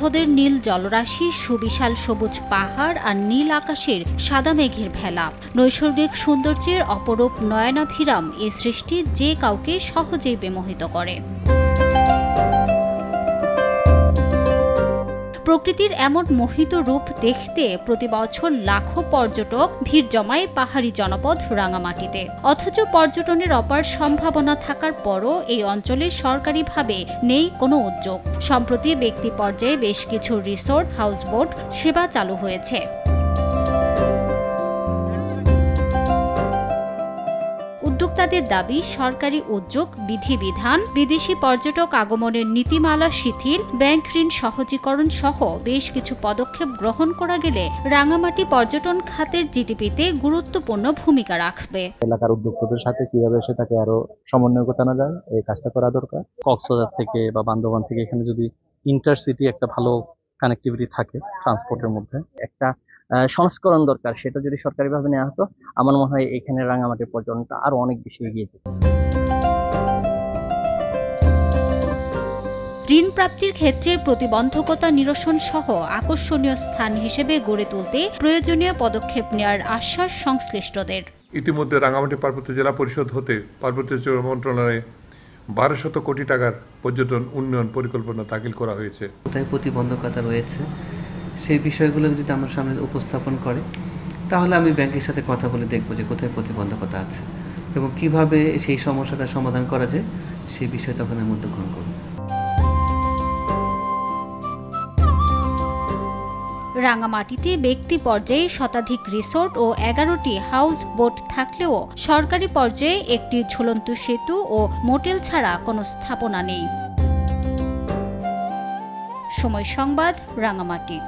হ্রদের নীল জলরাশি, সুবিশাল সবুজ পাহাড় আর নীল আকাশের সাদা মেঘের ভেলা, নৈসর্গিক সৌন্দর্যের অপরূপ নয়নাভিরাম এই সৃষ্টি যে কাউকে সহজেই বিমোহিত করে। প্রকৃতির এমন মোহিত রূপ দেখতে প্রতি বছর লাখো পর্যটক ভিড় জমায় পাহাড়ি জনপদ রাঙামাটিতে। অথচ পর্যটনের অপার সম্ভাবনা থাকার পরও এই অঞ্চলে সরকারিভাবে নেই কোনো উদ্যোগ। সম্প্রতি ব্যক্তি পর্যায়ে বেশ কিছু রিসোর্ট, হাউসবোট সেবা চালু হয়েছে। উদ্যোক্তাদের দাবি, সরকারি উদ্যোগ, বিধিবিধান, বিদেশি পর্যটক আগমনের নীতিমালা শিথিল, ব্যাংক ঋণ সহজীকরণ সহ বেশ কিছু পদক্ষেপ গ্রহণ করা গেলে রাঙামাটি পর্যটন খাতের জিডিপিতে গুরুত্বপূর্ণ ভূমিকা রাখবে। এলাকার উদ্যোক্তাদের সাথে কিভাবে সেটাকে আরো সমন্বয় ঘটানো যায়, এই কাজটা করা দরকার। কক্সবাজার থেকে বা বান্দরবান থেকে এখানে যদি ইন্টারসিটি একটা ভালো কানেক্টিভিটি থাকে, ট্রান্সপোর্টের মধ্যে একটা সংস্করণ দরকার, সেটা যদি সরকারিভাবে নেওয়া হতো, আমার মনে হয় এখানে রাঙামাটির পর্যটনটা আরো অনেক বেশি এগিয়ে যেত। ঋণ প্রাপ্তির ক্ষেত্রে প্রতিবন্ধকতা নিরসন সহ আকর্ষণীয় স্থান হিসেবে গড়ে তুলতে প্রয়োজনীয় পদক্ষেপ নেওয়ার আশ্বাস সংশ্লিষ্টদের। ইতিমধ্যে রাঙামাটি পার্বত্য জেলা পরিষদ হতে পার্বত্য মন্ত্রণালয়ে 1200 কোটি টাকার পর্যটন উন্নয়ন পরিকল্পনা দাখিল করা হয়েছে। কোথায় প্রতিবন্ধকতা রয়েছে সেই বিষয়গুলো যদি আমার সামনে উপস্থাপন করে, তাহলে আমি ব্যাংকের সাথে কথা বলে দেখব যে কোথায় প্রতিবন্ধকতা আছে এবং কিভাবে সেই সমস্যাটা সমাধান করা যায়, সেই বিষয় তখন আমি মধ্যে গ্রহণ করব। রাঙামাটিতে ব্যক্তি পর্যায়ে শতাধিক রিসোর্ট ও 11টি হাউস বোট থাকলেও সরকারি পর্যায়ে একটি ঝুলন্ত সেতু ও মোটেল ছাড়া কোনো স্থাপনা নেই। সময় সংবাদ, রাঙামাটি।